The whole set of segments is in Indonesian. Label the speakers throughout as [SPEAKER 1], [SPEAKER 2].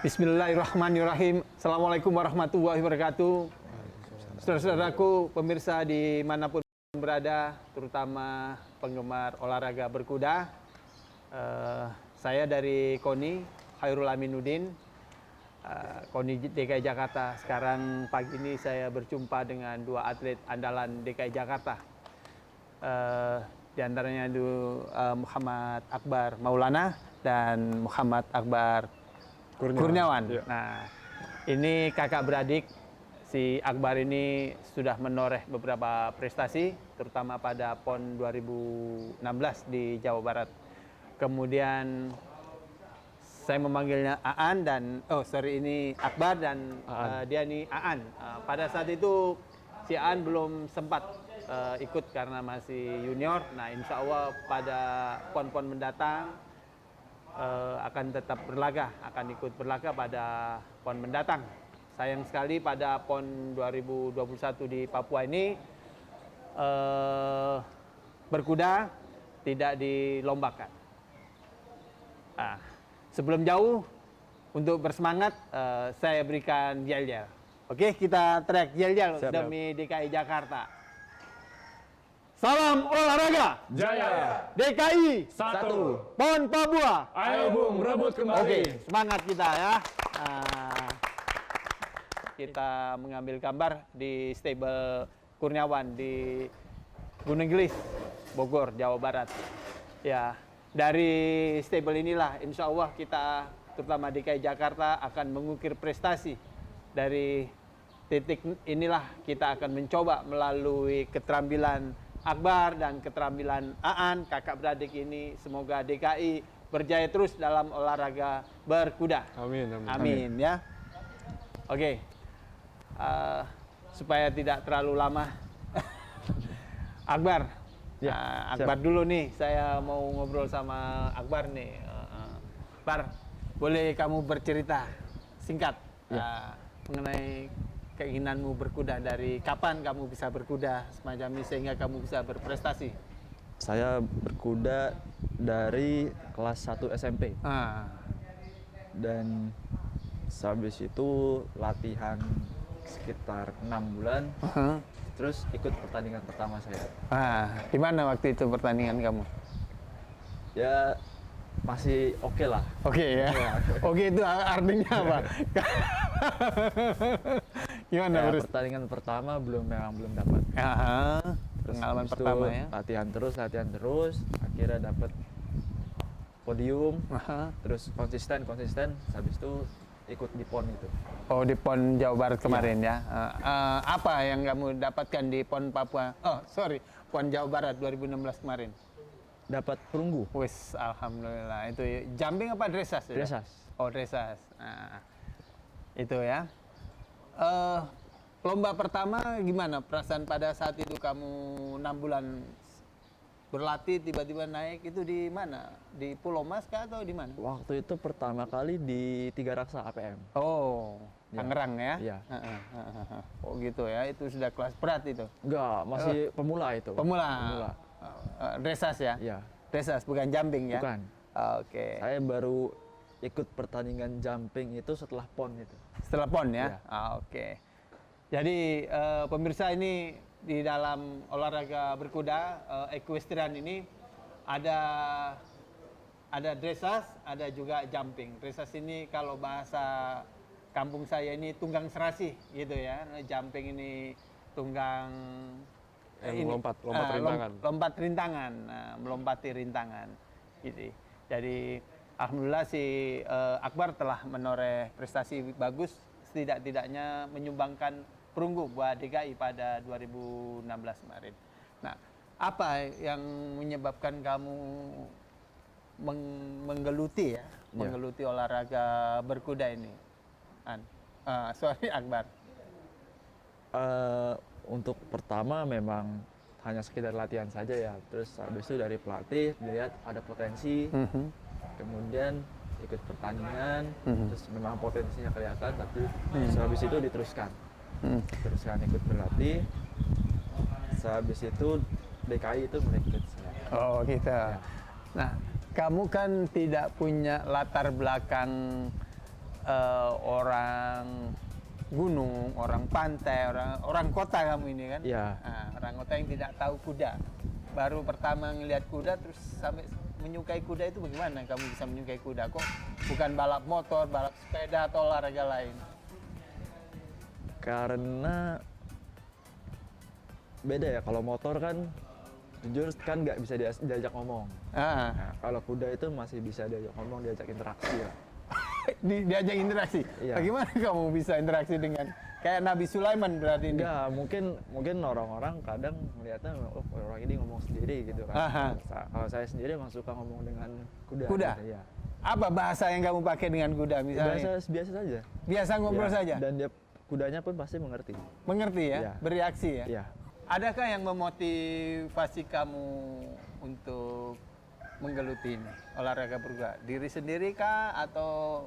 [SPEAKER 1] Bismillahirrahmanirrahim. Assalamualaikum warahmatullahi wabarakatuh. Saudara-saudaraku, pemirsa dimanapun berada, terutama penggemar olahraga berkuda. Saya dari KONI, Khairul Aminuddin, KONI DKI Jakarta. Sekarang pagi ini saya berjumpa dengan dua atlet andalan DKI Jakarta. Di antaranya Muhammad Akbar Maulana dan Muhammad Akbar Kurniawan.
[SPEAKER 2] Ya.
[SPEAKER 1] Nah, ini kakak beradik. Si Akbar ini sudah menoreh beberapa prestasi, terutama pada PON 2016 di Jawa Barat. Kemudian saya memanggilnya Aan dan ini Akbar dan dia ini Aan. Pada saat itu si Aan belum sempat ikut karena masih junior. Nah, insya Allah pada PON-PON mendatang akan tetap berlaga, akan ikut berlaga pada PON mendatang. Sayang sekali pada PON 2021 di Papua ini berkuda tidak dilombakan. Sebelum jauh, untuk bersemangat saya berikan yel-yel. Oke, kita teriak yel-yel demi DKI Jakarta. Salam olahraga
[SPEAKER 2] Jaya
[SPEAKER 1] DKI
[SPEAKER 2] 1.
[SPEAKER 1] PON Papua.
[SPEAKER 2] Ayo Bung, rebut kembali.
[SPEAKER 1] Oke, semangat kita ya. Kita mengambil gambar di stable Kurniawan di Gunung Gelis, Bogor, Jawa Barat. Ya, dari stable inilah insya Allah kita, terutama DKI Jakarta, akan mengukir prestasi. Dari titik inilah kita akan mencoba melalui keterampilan Akbar dan keterampilan Aan, kakak beradik ini. Semoga DKI berjaya terus dalam olahraga berkuda.
[SPEAKER 2] Amin, amin.
[SPEAKER 1] Amin ya. Oke, supaya tidak terlalu lama, Akbar.
[SPEAKER 2] Ya,
[SPEAKER 1] Akbar dulu nih, saya mau ngobrol sama Akbar nih. Akbar, boleh kamu bercerita singkat mengenai keinginanmu berkuda, dari kapan kamu bisa berkuda semacam ini sehingga kamu bisa berprestasi?
[SPEAKER 3] Saya berkuda dari kelas 1 SMP. Dan habis itu latihan sekitar 6 bulan. Terus ikut pertandingan pertama saya.
[SPEAKER 1] Di mana waktu itu pertandingan kamu?
[SPEAKER 3] Ya masih oke lah.
[SPEAKER 1] Oke ya. Oke itu artinya apa? Gimana
[SPEAKER 3] Ya, pertandingan pertama memang belum dapat.
[SPEAKER 1] Pengalaman
[SPEAKER 3] Terus
[SPEAKER 1] pertama
[SPEAKER 3] itu
[SPEAKER 1] ya.
[SPEAKER 3] Latihan terus, akhirnya dapat podium. Terus konsisten. Habis itu ikut di PON itu.
[SPEAKER 1] Oh, di PON Jawa Barat kemarin ya. Apa yang kamu dapatkan di PON Papua? PON Jawa Barat 2016 kemarin.
[SPEAKER 3] Dapat perunggu.
[SPEAKER 1] Wis, alhamdulillah. Itu jumping apa dressage?
[SPEAKER 3] Dressage.
[SPEAKER 1] Oh, dressage. Itu ya. Lomba pertama gimana perasaan pada saat itu kamu 6 bulan berlatih tiba-tiba naik, itu di mana? Di Pulau Mas kah atau di mana?
[SPEAKER 3] Waktu itu pertama kali di Tiga Raksa APM.
[SPEAKER 1] Oh,
[SPEAKER 3] Ya.
[SPEAKER 1] Tangerang ya?
[SPEAKER 3] Iya.
[SPEAKER 1] Oh gitu ya, itu sudah kelas berat itu?
[SPEAKER 3] Enggak, masih pemula itu.
[SPEAKER 1] Pemula? Dressage ya?
[SPEAKER 3] Iya.
[SPEAKER 1] Dressage, bukan jumping ya?
[SPEAKER 3] Bukan.
[SPEAKER 1] Oke.
[SPEAKER 3] Saya baru ikut pertandingan jumping itu setelah PON itu.
[SPEAKER 1] Setelah PON ya?
[SPEAKER 3] Iya.
[SPEAKER 1] Oke. Jadi pemirsa, ini di dalam olahraga berkuda, equestrian ini ada dressage, ada juga jumping. Dressage ini kalau bahasa kampung saya ini tunggang serasi gitu ya. Jumping ini tunggang
[SPEAKER 2] Lompat rintangan.
[SPEAKER 1] Lompat rintangan, melompati rintangan gitu. Jadi alhamdulillah si Akbar telah menoreh prestasi bagus, setidak-tidaknya menyumbangkan perunggu buat DKI pada 2016 kemarin. Nah, apa yang menyebabkan kamu menggeluti menggeluti olahraga berkuda ini? Akbar.
[SPEAKER 3] Untuk pertama memang hanya sekedar latihan saja ya. Terus habis itu dari pelatih dilihat ada potensi. Kemudian ikut pertandingan, terus memang potensinya kelihatan, tapi habis itu diteruskan. Teruskan ikut berlatih. Habis itu DKI itu merekrut saya.
[SPEAKER 1] Oh gitu.
[SPEAKER 3] Ya.
[SPEAKER 1] Nah, kamu kan tidak punya latar belakang orang gunung, orang pantai, orang kota kamu ini kan?
[SPEAKER 3] Iya.
[SPEAKER 1] Nah, orang kota yang tidak tahu kuda. Baru pertama ngelihat kuda terus sampai menyukai kuda itu bagaimana kamu bisa menyukai kuda? Kok bukan balap motor, balap sepeda atau olahraga lain?
[SPEAKER 3] Karena beda ya, kalau motor kan jujur kan nggak bisa diajak ngomong.
[SPEAKER 1] Ah,
[SPEAKER 3] Nah, kalau kuda itu masih bisa diajak ngomong, diajak interaksi ya.
[SPEAKER 1] diajak interaksi.
[SPEAKER 3] Iya.
[SPEAKER 1] Bagaimana kamu bisa interaksi dengan kayak Nabi Sulaiman berarti ini?
[SPEAKER 3] Enggak, mungkin orang-orang kadang melihatnya oh orang ini ngomong sendiri gitu kan.
[SPEAKER 1] Aha.
[SPEAKER 3] Kalau saya sendiri emang suka ngomong dengan kuda.
[SPEAKER 1] Kuda?
[SPEAKER 3] Gitu, ya.
[SPEAKER 1] Apa bahasa yang kamu pakai dengan kuda misalnya?
[SPEAKER 3] Biasa biasa saja.
[SPEAKER 1] Biasa ngobrol
[SPEAKER 3] Ya,
[SPEAKER 1] saja?
[SPEAKER 3] Dan dia kudanya pun pasti mengerti.
[SPEAKER 1] Mengerti ya?
[SPEAKER 3] Iya.
[SPEAKER 1] Bereaksi ya?
[SPEAKER 3] Iya.
[SPEAKER 1] Adakah yang memotivasi kamu untuk menggeluti ini, olahraga bergerak? Diri sendiri kah atau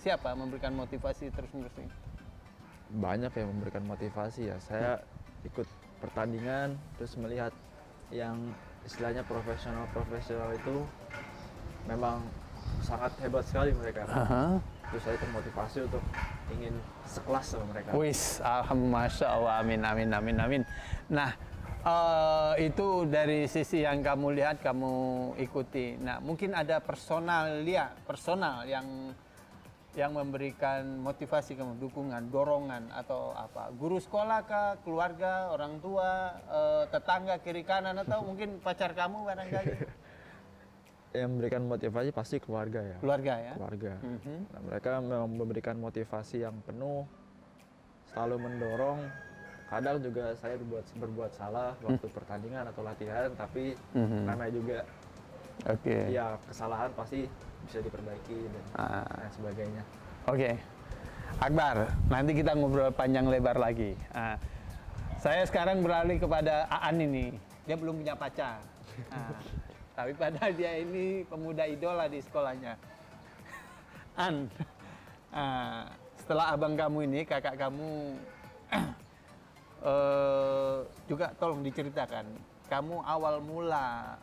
[SPEAKER 1] siapa memberikan motivasi terus-menerus ini?
[SPEAKER 3] Banyak yang memberikan motivasi ya. Saya ikut pertandingan terus melihat yang istilahnya profesional itu memang sangat hebat sekali mereka. Terus saya termotivasi untuk ingin sekelas sama mereka.
[SPEAKER 1] Wis, Masya Allah, amin, amin, amin, amin. Nah, itu dari sisi yang kamu lihat, kamu ikuti. Nah, mungkin ada personal yang memberikan motivasi kamu, dukungan, dorongan atau apa? Guru sekolah kah, keluarga, orang tua, tetangga kiri kanan atau mungkin pacar kamu barangkali?
[SPEAKER 3] Yang memberikan motivasi pasti keluarga ya.
[SPEAKER 1] Keluarga ya.
[SPEAKER 3] Keluarga. Nah, mereka memang memberikan motivasi yang penuh, selalu mendorong. Kadang juga saya berbuat salah waktu pertandingan atau latihan, tapi namanya juga
[SPEAKER 1] Oke.
[SPEAKER 3] ya kesalahan pasti bisa diperbaiki dan lain sebagainya.
[SPEAKER 1] Oke. Akbar, nanti kita ngobrol panjang lebar lagi. Saya sekarang beralih kepada Aan ini. Dia belum punya pacar. Tapi padahal dia ini pemuda idola di sekolahnya. An, setelah abang kamu ini, kakak kamu juga tolong diceritakan. Kamu awal mula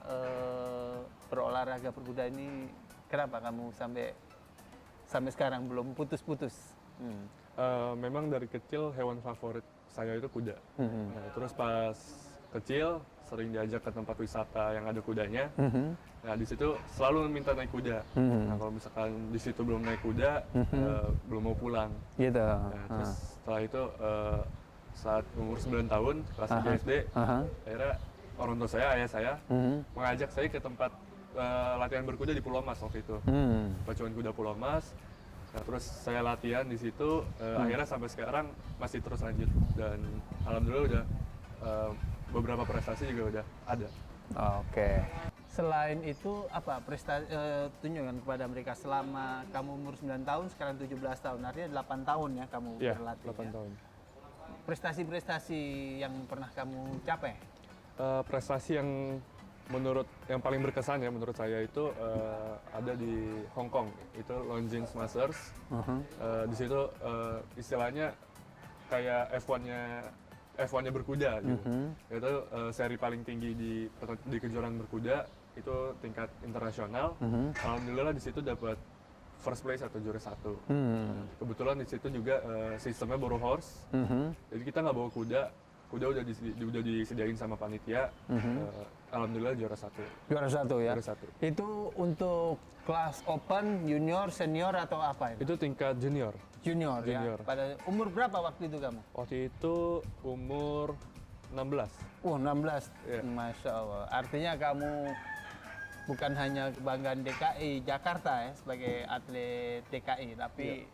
[SPEAKER 1] berolahraga berkuda ini, kenapa kamu sampai sekarang belum putus-putus?
[SPEAKER 2] Memang dari kecil hewan favorit saya itu kuda. Nah, terus pas kecil sering diajak ke tempat wisata yang ada kudanya. Nah, di situ selalu minta naik kuda. Nah, kalau misalkan di situ belum naik kuda, belum mau pulang.
[SPEAKER 1] Gitu.
[SPEAKER 2] Nah, terus setelah itu saat umur 9 tahun, kelas 3 SD, akhirnya orang tua saya, ayah saya, mengajak saya ke tempat latihan berkuda di Pulau Mas waktu itu. Pacuan kuda Pulau Mas. Nah, terus saya latihan di situ, akhirnya sampai sekarang masih terus lanjut. Dan alhamdulillah udah beberapa prestasi juga udah ada.
[SPEAKER 1] Oke. Selain itu apa prestasi tunjukkan kepada mereka selama kamu umur 9 tahun, sekarang 17 tahun, artinya 8 tahun ya kamu
[SPEAKER 2] Iya,
[SPEAKER 1] berlatih.
[SPEAKER 2] 8
[SPEAKER 1] ya?
[SPEAKER 2] tahun.
[SPEAKER 1] Prestasi-prestasi yang pernah kamu capai?
[SPEAKER 2] Prestasi yang paling berkesan ya menurut saya itu ada di Hong Kong, itu Longines Masters. Di situ istilahnya kayak F1-nya berkuda gitu. Itu seri paling tinggi di kejuaraan berkuda, itu tingkat internasional. Alhamdulillah di situ dapat first place atau juara 1. Kebetulan di situ juga sistemnya borrow horse. Jadi kita nggak bawa kuda udah disediain sama panitia. Alhamdulillah juara 1.
[SPEAKER 1] Juara 1 ya?
[SPEAKER 2] Juara 1.
[SPEAKER 1] Itu untuk kelas open, junior, senior atau apa itu?
[SPEAKER 2] Itu tingkat junior.
[SPEAKER 1] Junior ya?
[SPEAKER 2] Junior.
[SPEAKER 1] Pada umur berapa waktu itu kamu?
[SPEAKER 2] Waktu itu umur 16.
[SPEAKER 1] 16,
[SPEAKER 2] Iya.
[SPEAKER 1] Masya Allah. Artinya kamu bukan hanya kebanggaan DKI Jakarta ya sebagai atlet DKI, tapi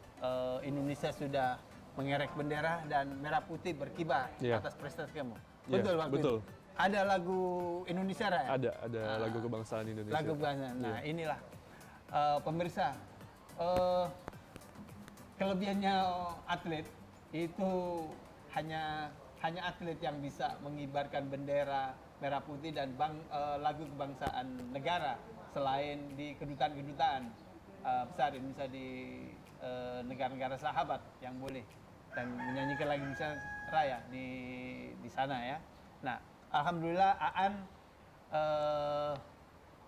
[SPEAKER 1] Indonesia sudah mengerek bendera dan merah putih berkibar atas prestasi kamu.
[SPEAKER 2] Iya,
[SPEAKER 1] Betul waktu
[SPEAKER 2] betul.
[SPEAKER 1] itu. Ada lagu Indonesia Raya?
[SPEAKER 2] Ada lagu kebangsaan Indonesia.
[SPEAKER 1] Lagu kebangsaan. Nah inilah pemirsa, kelebihannya atlet itu hanya atlet yang bisa mengibarkan bendera merah putih dan lagu kebangsaan negara selain di kedutaan-kedutaan besar Indonesia di negara-negara sahabat yang boleh dan menyanyikan lagu Indonesia Raya di sana ya. Nah, alhamdulillah Aan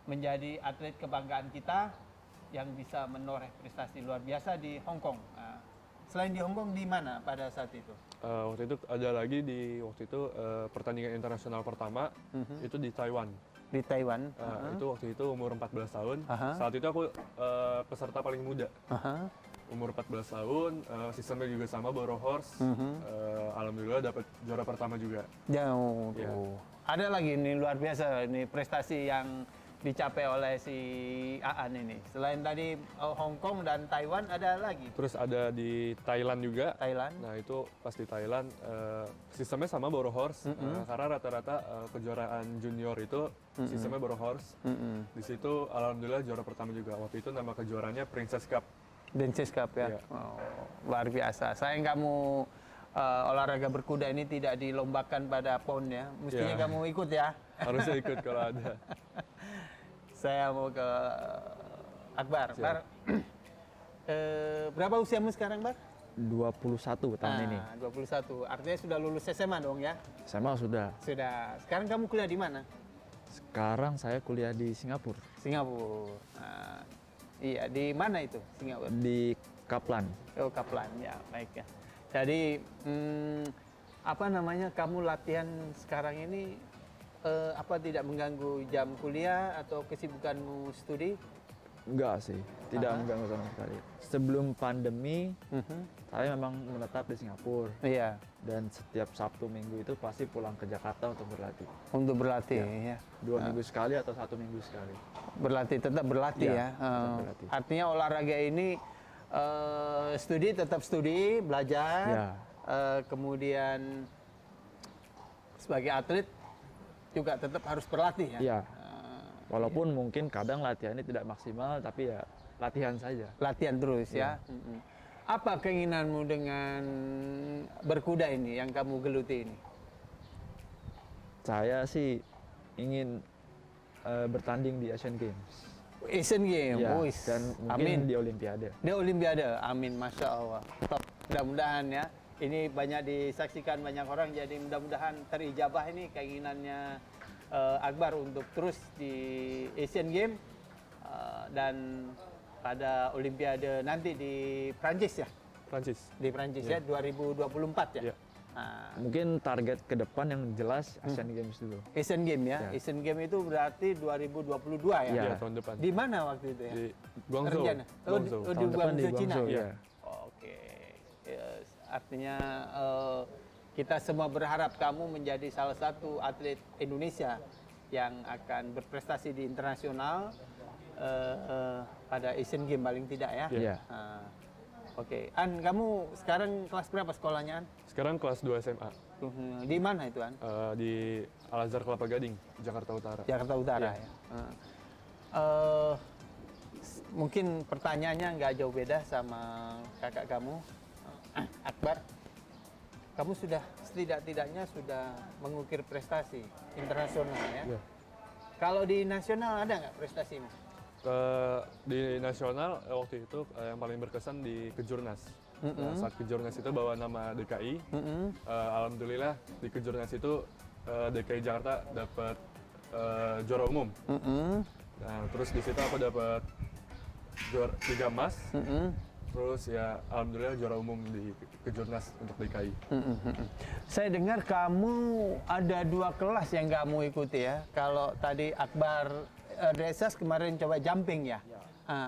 [SPEAKER 1] menjadi atlet kebanggaan kita yang bisa menoreh prestasi luar biasa di Hong Kong. Nah, selain di Hong Kong, di mana pada saat itu?
[SPEAKER 2] Waktu itu ada lagi pertandingan internasional pertama itu di Taiwan.
[SPEAKER 1] Di Taiwan.
[SPEAKER 2] Itu waktu itu umur 14 tahun. Saat itu aku peserta paling muda. Umur 14 tahun, sistemnya juga sama Boro Horse. Alhamdulillah dapat juara pertama juga.
[SPEAKER 1] Jauh.
[SPEAKER 2] Ya.
[SPEAKER 1] Ada lagi nih luar biasa ini prestasi yang dicapai oleh si Aan ini. Selain tadi Hong Kong dan Taiwan, ada lagi.
[SPEAKER 2] Terus ada di Thailand juga.
[SPEAKER 1] Thailand.
[SPEAKER 2] Nah itu pas di Thailand sistemnya sama Boro Horse karena rata-rata kejuaraan junior itu sistemnya Boro Horse. Di situ alhamdulillah juara pertama juga. Waktu itu nama kejuarannya Princess Cup.
[SPEAKER 1] Princess Cup ya.
[SPEAKER 2] Iya.
[SPEAKER 1] Oh, luar biasa. Sayang kamu olahraga berkuda ini tidak dilombakan pada PON ya. Mestinya
[SPEAKER 2] Ya.
[SPEAKER 1] kamu ikut ya.
[SPEAKER 2] Harusnya ikut kalau ada.
[SPEAKER 1] Saya mau ke Akbar.
[SPEAKER 2] Siap.
[SPEAKER 1] Bar, berapa usiamu sekarang, Bar?
[SPEAKER 3] 21 tahun ini.
[SPEAKER 1] 21. Artinya sudah lulus SMA dong ya?
[SPEAKER 3] SMA sudah.
[SPEAKER 1] Sudah. Sekarang kamu kuliah di mana?
[SPEAKER 3] Sekarang saya kuliah di Singapura,
[SPEAKER 1] Singapura. Nah, iya, di mana itu Singapura?
[SPEAKER 3] di Kaplan.
[SPEAKER 1] Oh, Kaplan. Ya, baik ya. Jadi, apa namanya, kamu latihan sekarang ini apa tidak mengganggu jam kuliah atau kesibukanmu studi?
[SPEAKER 3] Enggak sih, tidak mengganggu sama sekali. Sebelum pandemi, saya memang menetap di Singapura.
[SPEAKER 1] Iya,
[SPEAKER 3] Dan setiap Sabtu Minggu itu pasti pulang ke Jakarta untuk berlatih.
[SPEAKER 1] untuk berlatih ya.
[SPEAKER 3] 2 minggu sekali atau 1 minggu sekali.
[SPEAKER 1] Berlatih, tetap berlatih
[SPEAKER 3] Iya,
[SPEAKER 1] ya.
[SPEAKER 3] tetap berlatih.
[SPEAKER 1] Artinya olahraga ini studi tetap studi, belajar.
[SPEAKER 3] Ya.
[SPEAKER 1] Kemudian sebagai atlet juga tetap harus berlatih ya.
[SPEAKER 3] Iya. Walaupun mungkin kadang latihannya tidak maksimal, tapi ya latihan saja.
[SPEAKER 1] Latihan terus ya. Apa keinginanmu dengan berkuda ini yang kamu geluti ini?
[SPEAKER 3] Saya sih ingin bertanding di Asian Games.
[SPEAKER 1] Asian Games,
[SPEAKER 3] Ya,
[SPEAKER 1] wis.
[SPEAKER 3] dan
[SPEAKER 1] Amin.
[SPEAKER 3] mungkin di Olimpiade.
[SPEAKER 1] Di Olimpiade, amin, masya Allah. Top. Mudah-mudahan ya. Ini banyak disaksikan banyak orang, jadi mudah-mudahan terijabah ini keinginannya Akbar untuk terus di Asian Games dan pada Olimpiade nanti di Prancis ya,
[SPEAKER 2] Prancis.
[SPEAKER 1] di Prancis ya 2024 ya.
[SPEAKER 2] Iya.
[SPEAKER 1] Nah,
[SPEAKER 3] Mungkin target ke depan yang jelas Asian Games dulu.
[SPEAKER 1] Asian Games ya.
[SPEAKER 3] Ya.
[SPEAKER 1] Asian Games itu berarti 2022 ya.
[SPEAKER 3] Ya.
[SPEAKER 2] Iya, tahun depan.
[SPEAKER 1] Di mana waktu itu ya?
[SPEAKER 2] Di Guangzhou.
[SPEAKER 1] Rencana? Oh,
[SPEAKER 2] Guangzhou.
[SPEAKER 1] di
[SPEAKER 3] Tahun depan di
[SPEAKER 1] Guangzhou, Cina.
[SPEAKER 3] Guangzhou,
[SPEAKER 2] Iya.
[SPEAKER 3] ya.
[SPEAKER 1] Oke. Yes. Artinya kita semua berharap kamu menjadi salah satu atlet Indonesia yang akan berprestasi di internasional pada Asian Games paling tidak ya.
[SPEAKER 3] Iya.
[SPEAKER 1] Nah, oke. An, kamu sekarang kelas berapa sekolahnya, An?
[SPEAKER 2] Sekarang kelas 2 SMA
[SPEAKER 1] Di mana itu, An?
[SPEAKER 2] di Al Azhar Kelapa Gading, Jakarta Utara.
[SPEAKER 1] Jakarta Utara
[SPEAKER 2] Iya.
[SPEAKER 1] ya. Mungkin pertanyaannya nggak jauh beda sama kakak kamu, Akbar. Kamu sudah setidak-tidaknya sudah mengukir prestasi internasional ya.
[SPEAKER 2] Iya.
[SPEAKER 1] Kalau di nasional ada nggak prestasimu?
[SPEAKER 2] Di nasional waktu itu yang paling berkesan di Kejurnas. Nah, saat Kejurnas itu bawa nama DKI. Alhamdulillah di Kejurnas itu DKI Jakarta dapat juara umum. Nah, terus di situ aku dapat juara 3 emas. Terus ya alhamdulillah juara umum di Kejurnas untuk DKI.
[SPEAKER 1] Saya dengar kamu ada 2 kelas yang kamu ikuti ya. Kalau tadi Akbar dressage, kemarin coba jumping ya.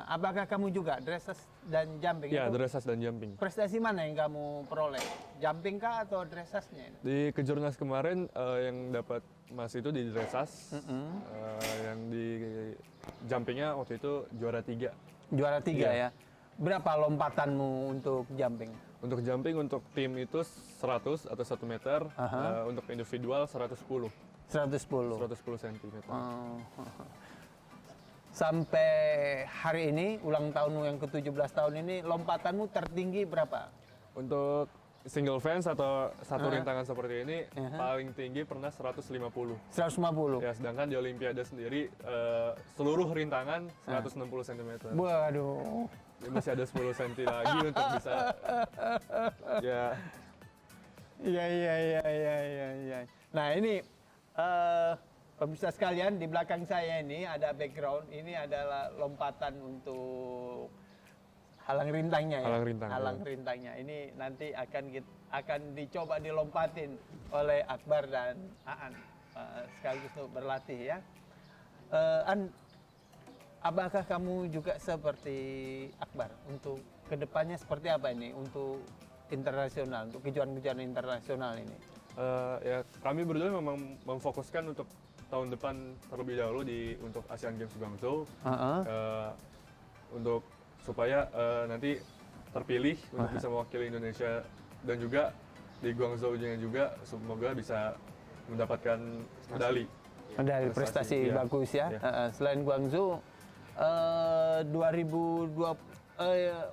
[SPEAKER 1] Apakah kamu juga dressage dan jumping?
[SPEAKER 2] Ya,
[SPEAKER 1] Itu
[SPEAKER 2] dressage dan jumping.
[SPEAKER 1] prestasi mana yang kamu peroleh? Jumping kah atau dressage-nya?
[SPEAKER 2] Di Kejurnas kemarin yang dapat emas itu di dressage. Yang di jumpingnya waktu itu juara 3.
[SPEAKER 1] Juara 3
[SPEAKER 2] Iya.
[SPEAKER 1] ya. Berapa lompatanmu untuk jumping?
[SPEAKER 2] Untuk jumping untuk tim itu 100 atau 1 meter. Untuk individual 110.
[SPEAKER 1] 110.
[SPEAKER 2] 110 cm.
[SPEAKER 1] Sampai hari ini, ulang tahunmu yang ke-17 tahun ini, lompatanmu tertinggi berapa?
[SPEAKER 2] Untuk single fence atau satu rintangan seperti ini paling tinggi pernah 150.
[SPEAKER 1] 150.
[SPEAKER 2] Ya, sedangkan di Olimpiade sendiri seluruh rintangan 160 cm.
[SPEAKER 1] Waduh.
[SPEAKER 2] Jadi masih ada 10 cm lagi untuk bisa ya
[SPEAKER 1] Iya. Nah ini pemirsa sekalian, di belakang saya ini ada background. Ini adalah lompatan untuk halang rintangnya ya.
[SPEAKER 2] Halang rintang,
[SPEAKER 1] Halang rintangnya. Ini nanti akan dicoba dilompatin oleh Akbar dan Aan sekaligus untuk berlatih ya. Apakah kamu juga seperti Akbar untuk kedepannya seperti apa ini untuk internasional, untuk kejuaraan-kejuaraan internasional ini?
[SPEAKER 2] Ya kami berdua memang memfokuskan untuk tahun depan terlebih dahulu untuk Asian Games Guangzhou untuk supaya nanti terpilih untuk bisa mewakili Indonesia, dan juga di Guangzhou-nya juga semoga bisa mendapatkan medali.
[SPEAKER 1] Medali prestasi
[SPEAKER 2] iya.
[SPEAKER 1] bagus ya.
[SPEAKER 2] Iya.
[SPEAKER 1] Selain Guangzhou 2020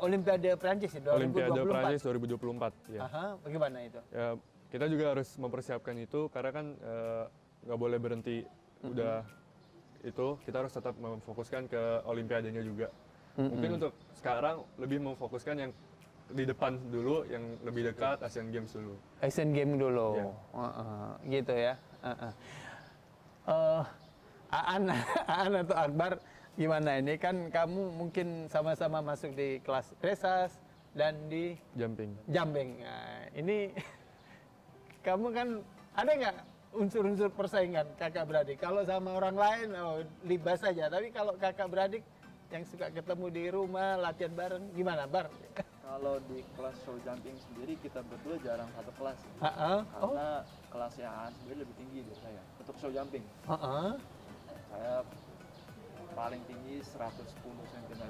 [SPEAKER 1] Olimpiade Prancis ya, 2024.
[SPEAKER 2] Olimpiade Prancis 2024 ya.
[SPEAKER 1] Bagaimana itu?
[SPEAKER 2] Ya, kita juga harus mempersiapkan itu karena kan nggak boleh berhenti udah itu, kita harus tetap memfokuskan ke Olimpiadenya juga. Mungkin untuk sekarang lebih memfokuskan yang di depan dulu, yang lebih dekat Asian Games dulu.
[SPEAKER 1] Asian Games dulu,
[SPEAKER 2] Iya.
[SPEAKER 1] gitu ya. Aan atau Akbar, gimana ini? Kan kamu mungkin sama-sama masuk di kelas dressage dan di
[SPEAKER 2] Jumping.
[SPEAKER 1] jumping. Nah, ini kamu kan ada nggak unsur-unsur persaingan kakak beradik? Kalau sama orang lain, libas saja. Tapi kalau kakak beradik yang suka ketemu di rumah, latihan bareng, gimana, Bar?
[SPEAKER 3] Kalau di kelas show jumping sendiri kita berdua jarang satu kelas.
[SPEAKER 1] Oh.
[SPEAKER 3] Karena kelasnya Aan sendiri lebih tinggi dari saya. Untuk show jumping, saya paling tinggi 110 cm.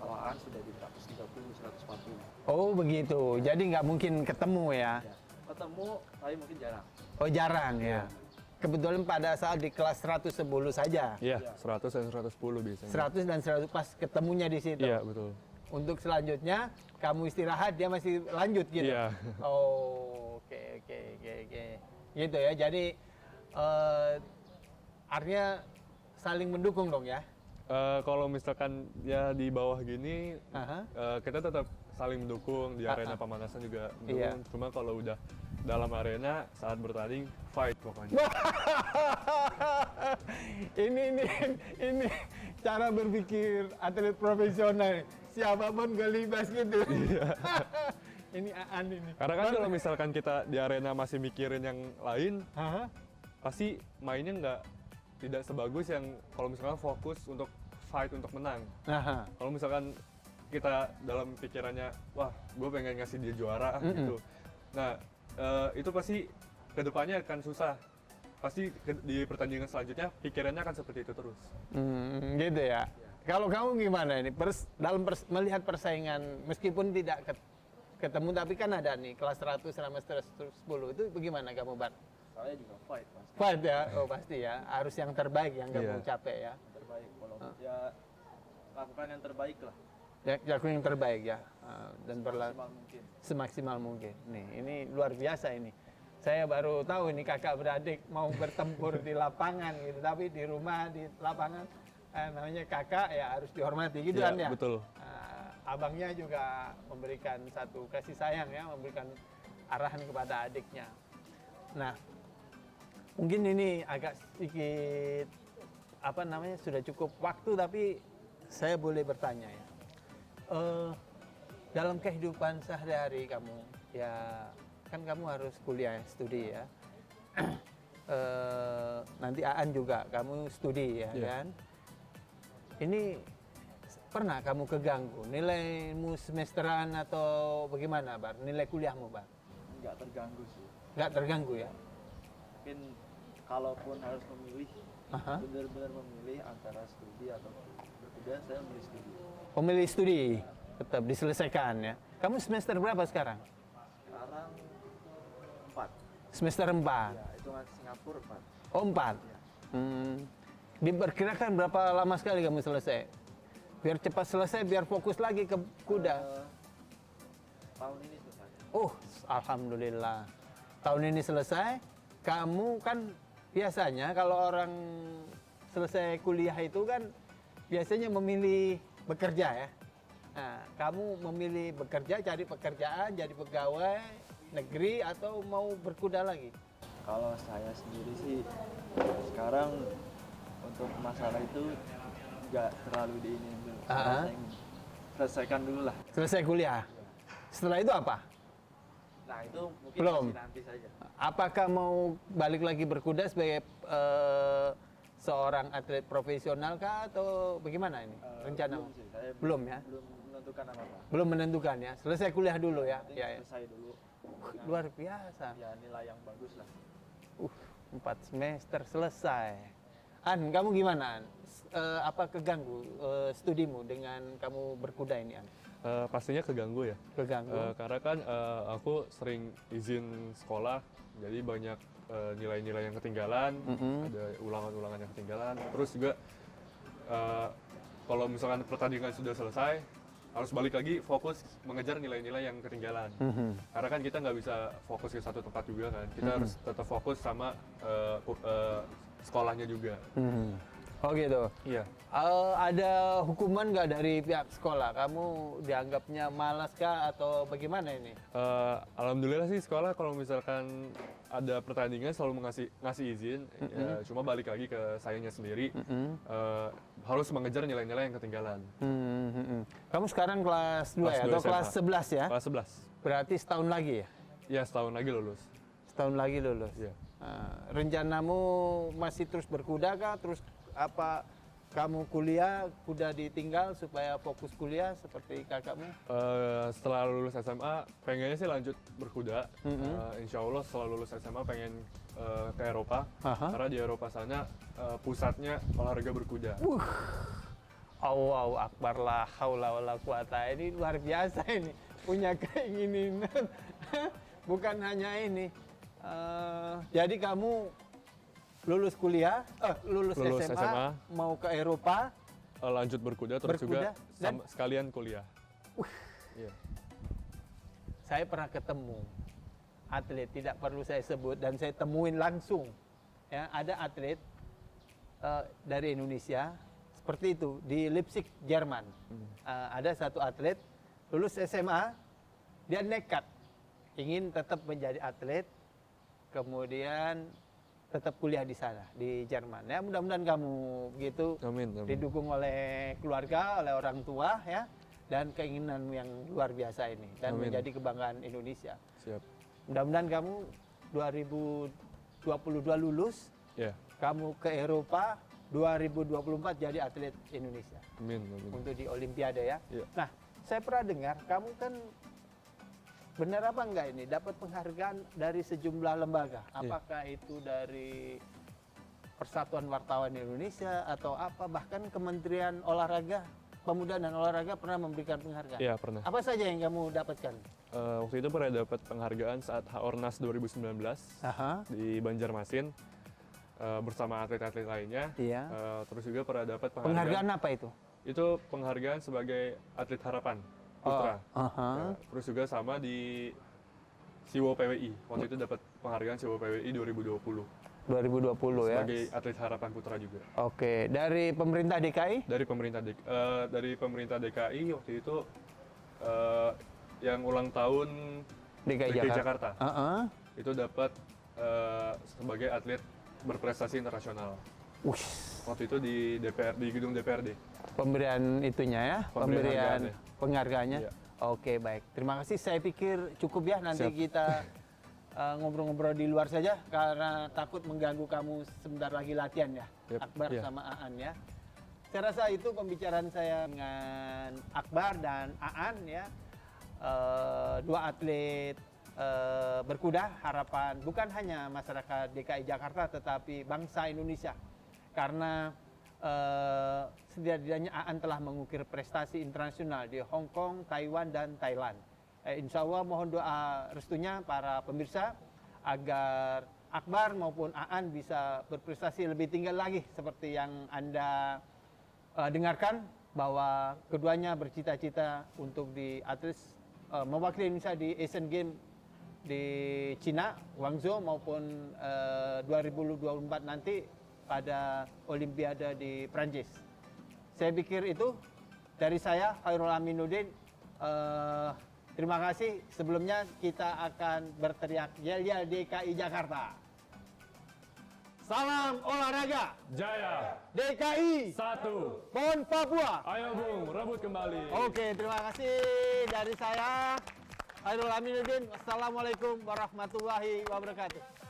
[SPEAKER 3] Kalau Aan sudah di 130, 140.
[SPEAKER 1] Oh begitu, jadi nggak mungkin ketemu ya?
[SPEAKER 3] Ya. Ketemu, tapi mungkin jarang.
[SPEAKER 1] Oh jarang ya? Kebetulan pada saat di kelas 110 saja?
[SPEAKER 2] Iya, 100 dan 110 biasanya.
[SPEAKER 1] 100 dan 100 pas ketemunya di situ?
[SPEAKER 2] Iya, betul.
[SPEAKER 1] Untuk selanjutnya, kamu istirahat, dia masih lanjut gitu?
[SPEAKER 2] Iya.
[SPEAKER 1] Oh, oke. Gitu ya, jadi artinya saling mendukung dong ya?
[SPEAKER 2] Kalau misalkan ya di bawah gini, kita tetap saling mendukung, di arena pemanasan juga mendukung.
[SPEAKER 1] Iya.
[SPEAKER 2] Cuma kalau udah dalam arena saat bertanding, fight pokoknya.
[SPEAKER 1] ini cara berpikir atlet profesional. Siapapun gue libas gitu. Ini Aan ini.
[SPEAKER 2] Karena kan kalau misalkan kita di arena masih mikirin yang lain, pasti mainnya tidak sebagus yang kalau misalkan fokus untuk fight untuk menang. Kalau misalkan kita dalam pikirannya, wah gue pengen ngasih dia juara gitu. Nah itu pasti kedepannya akan susah. Pasti di pertandingan selanjutnya pikirannya akan seperti itu terus.
[SPEAKER 1] Gitu ya. Kalau kamu gimana ini? Melihat persaingan, meskipun tidak ketemu, tapi kan ada nih kelas 100 sama 110. Itu bagaimana kamu, Bar?
[SPEAKER 3] Saya juga fight, pasti.
[SPEAKER 1] Fight ya? Oh pasti ya. Harus yang terbaik yang kamu capek ya.
[SPEAKER 3] Terbaik, kalau ya lakukan yang terbaik lah.
[SPEAKER 1] Ya, lakukan yang terbaik ya. Dan
[SPEAKER 3] Semaksimal mungkin.
[SPEAKER 1] semaksimal mungkin. Nih, ini luar biasa ini. Saya baru tahu ini kakak beradik mau bertempur di lapangan gitu, tapi di rumah di lapangan namanya kakak ya harus dihormati gitu kan ya.
[SPEAKER 2] Betul.
[SPEAKER 1] Abangnya juga memberikan satu kasih sayang ya, memberikan arahan kepada adiknya. Nah, mungkin ini agak sedikit sudah cukup waktu, tapi saya boleh bertanya ya. Dalam kehidupan sehari-hari kamu ya, kan kamu harus kuliah studi ya. Nanti Aan juga kamu studi ya kan. Ini pernah kamu keganggu nilaimu semesteran atau bagaimana, Bar? Nilai kuliahmu, Bar?
[SPEAKER 3] Nggak terganggu sih.
[SPEAKER 1] Nggak terganggu ya?
[SPEAKER 3] Mungkin kalaupun harus memilih, benar-benar memilih antara studi atau berkuliah, saya memilih studi.
[SPEAKER 1] Pemilih studi tetap diselesaikan ya. Kamu semester berapa sekarang?
[SPEAKER 3] Sekarang 4.
[SPEAKER 1] Semester 4.
[SPEAKER 3] Ya, hitungan Singapura 4.
[SPEAKER 1] Oh 4. Diperkirakan berapa lama sekali kamu selesai? Biar cepat selesai, biar fokus lagi ke kuda.
[SPEAKER 3] Tahun ini selesai.
[SPEAKER 1] Oh, alhamdulillah. Tahun ini selesai. Kamu kan biasanya kalau orang selesai kuliah itu kan biasanya memilih bekerja ya. Nah, kamu memilih bekerja, cari pekerjaan, jadi pegawai negeri atau mau berkuda lagi?
[SPEAKER 3] Kalau saya sendiri sih sekarang untuk masalah itu nggak terlalu diinin dulu.
[SPEAKER 1] Ah.
[SPEAKER 3] Saya ingin selesaikan dulu lah.
[SPEAKER 1] Selesai kuliah. Setelah itu apa?
[SPEAKER 3] Nah itu mungkin
[SPEAKER 1] Belum.
[SPEAKER 3] masih nanti saja.
[SPEAKER 1] Apakah mau balik lagi berkuda sebagai seorang atlet profesional kah atau bagaimana ini rencana?
[SPEAKER 3] Belum sih, saya
[SPEAKER 1] Belum ya?
[SPEAKER 3] belum menentukan apa-apa.
[SPEAKER 1] Belum menentukan ya. Selesai kuliah dulu ya.
[SPEAKER 3] Penting
[SPEAKER 1] Ya, ya.
[SPEAKER 3] selesai dulu.
[SPEAKER 1] Luar biasa.
[SPEAKER 3] Ya nilai yang bagus lah.
[SPEAKER 1] 4 semester selesai. An, kamu gimana An? Apa keganggu studimu dengan kamu berkuda ini An?
[SPEAKER 2] Pastinya keganggu ya.
[SPEAKER 1] Keganggu?
[SPEAKER 2] Karena kan aku sering izin sekolah, jadi banyak nilai-nilai yang ketinggalan, ada ulangan-ulangan yang ketinggalan. Terus juga kalau misalkan pertandingan sudah selesai, harus balik lagi fokus mengejar nilai-nilai yang ketinggalan. Karena kan kita nggak bisa fokus ke satu tempat juga kan, kita harus tetap fokus sama sekolahnya juga.
[SPEAKER 1] Oh gitu.
[SPEAKER 2] Iya.
[SPEAKER 1] Ada hukuman nggak dari pihak sekolah? Kamu dianggapnya malas kah atau bagaimana ini?
[SPEAKER 2] Alhamdulillah sih sekolah kalau misalkan ada pertandingan selalu ngasih izin, ya, cuma balik lagi ke sayanya sendiri, harus mengejar nilai-nilai yang ketinggalan.
[SPEAKER 1] Kamu sekarang kelas 2
[SPEAKER 2] Kelas
[SPEAKER 1] ya?
[SPEAKER 2] 2
[SPEAKER 1] Atau
[SPEAKER 2] SMA.
[SPEAKER 1] kelas 11 ya?
[SPEAKER 2] Kelas 11.
[SPEAKER 1] Berarti setahun lagi ya?
[SPEAKER 2] Ya setahun lagi lulus.
[SPEAKER 1] Setahun lagi lulus.
[SPEAKER 2] Iya.
[SPEAKER 1] Rencanamu masih terus berkuda kah? Terus apa kamu kuliah, kuda ditinggal supaya fokus kuliah seperti kakakmu?
[SPEAKER 2] Setelah lulus SMA, pengennya sih lanjut berkuda. Insya Allah setelah lulus SMA pengen ke Eropa, karena di Eropa sana pusatnya olahraga berkuda.
[SPEAKER 1] Allahu Akbar la haula wala quwata. Ini luar biasa ini. Punya keinginan. Bukan hanya ini. Jadi kamu lulus kuliah, lulus SMA, mau ke Eropa,
[SPEAKER 2] Lanjut berkuda, terus
[SPEAKER 1] Berkuda,
[SPEAKER 2] juga sekalian kuliah. Iya.
[SPEAKER 1] saya pernah ketemu atlet, tidak perlu saya sebut, dan saya temuin langsung. Ya, ada atlet dari Indonesia seperti itu di Leipzig, Jerman. Ada satu atlet lulus SMA, dia nekat ingin tetap menjadi atlet, kemudian tetap kuliah di sana di Jerman. Ya, mudah-mudahan kamu begitu
[SPEAKER 2] Amin, amin.
[SPEAKER 1] didukung oleh keluarga, oleh orang tua ya, dan keinginanmu yang luar biasa ini dan
[SPEAKER 2] Amin.
[SPEAKER 1] menjadi kebanggaan Indonesia.
[SPEAKER 2] Siap.
[SPEAKER 1] Mudah-mudahan kamu 2022 lulus,
[SPEAKER 2] Ya.
[SPEAKER 1] kamu ke Eropa, 2024 jadi atlet Indonesia
[SPEAKER 2] Amin, amin.
[SPEAKER 1] untuk di Olimpiade ya.
[SPEAKER 2] Iya.
[SPEAKER 1] Nah, saya pernah dengar kamu kan benar apa enggak ini dapat penghargaan dari sejumlah lembaga. Apakah itu dari Persatuan Wartawan Indonesia atau apa, bahkan Kementerian Olahraga, Pemuda dan Olahraga pernah memberikan penghargaan.
[SPEAKER 2] Iya, pernah.
[SPEAKER 1] Apa saja yang kamu dapatkan?
[SPEAKER 2] Waktu itu pernah dapat penghargaan saat Haornas 2019
[SPEAKER 1] Aha.
[SPEAKER 2] di Banjarmasin bersama atlet-atlet lainnya.
[SPEAKER 1] Iya.
[SPEAKER 2] Terus juga pernah dapat
[SPEAKER 1] Penghargaan apa itu?
[SPEAKER 2] Itu penghargaan sebagai atlet harapan putra.
[SPEAKER 1] Aha.
[SPEAKER 2] Ya, terus juga sama di Siwo PWI. Waktu itu dapat penghargaan Siwo PWI 2020
[SPEAKER 1] 2020 ya.
[SPEAKER 2] sebagai atlet harapan putra juga.
[SPEAKER 1] Oke, dari pemerintah DKI?
[SPEAKER 2] Dari pemerintah DKI waktu itu yang ulang tahun
[SPEAKER 1] DKI Jakarta. Aha.
[SPEAKER 2] itu dapat sebagai atlet berprestasi internasional.
[SPEAKER 1] Ush,
[SPEAKER 2] Waktu itu di DPR, di gedung DPRD.
[SPEAKER 1] pemberian itunya ya, pemberian penghargaannya.
[SPEAKER 2] Iya.
[SPEAKER 1] Oke, baik. Terima kasih. Saya pikir cukup ya, nanti
[SPEAKER 2] Siap.
[SPEAKER 1] kita ngobrol-ngobrol di luar saja karena takut mengganggu kamu sebentar lagi latihan ya.
[SPEAKER 2] Yep,
[SPEAKER 1] Akbar
[SPEAKER 2] iya.
[SPEAKER 1] sama Aan ya. Saya rasa itu pembicaraan saya dengan Akbar dan Aan ya. Dua atlet berkuda, harapan bukan hanya masyarakat DKI Jakarta tetapi bangsa Indonesia. Karena setidaknya Aan telah mengukir prestasi internasional di Hong Kong, Taiwan, dan Thailand. Insya Allah mohon doa restunya para pemirsa agar Akbar maupun Aan bisa berprestasi lebih tinggi lagi seperti yang Anda dengarkan, bahwa keduanya bercita-cita untuk di atlet mewakili Indonesia di Asian Games di Cina, Guangzhou, maupun 2024 nanti pada Olimpiade di Prancis. Saya pikir itu dari saya, Khairul Aminuddin. Terima kasih. Sebelumnya kita akan berteriak Yel Yel DKI Jakarta. Salam olahraga.
[SPEAKER 2] Jaya.
[SPEAKER 1] DKI.
[SPEAKER 2] 1.
[SPEAKER 1] PON Papua.
[SPEAKER 2] Ayo Bung, rebut kembali.
[SPEAKER 1] Oke, terima kasih dari saya. Hairul Aminuddin. Wassalamualaikum warahmatullahi wabarakatuh.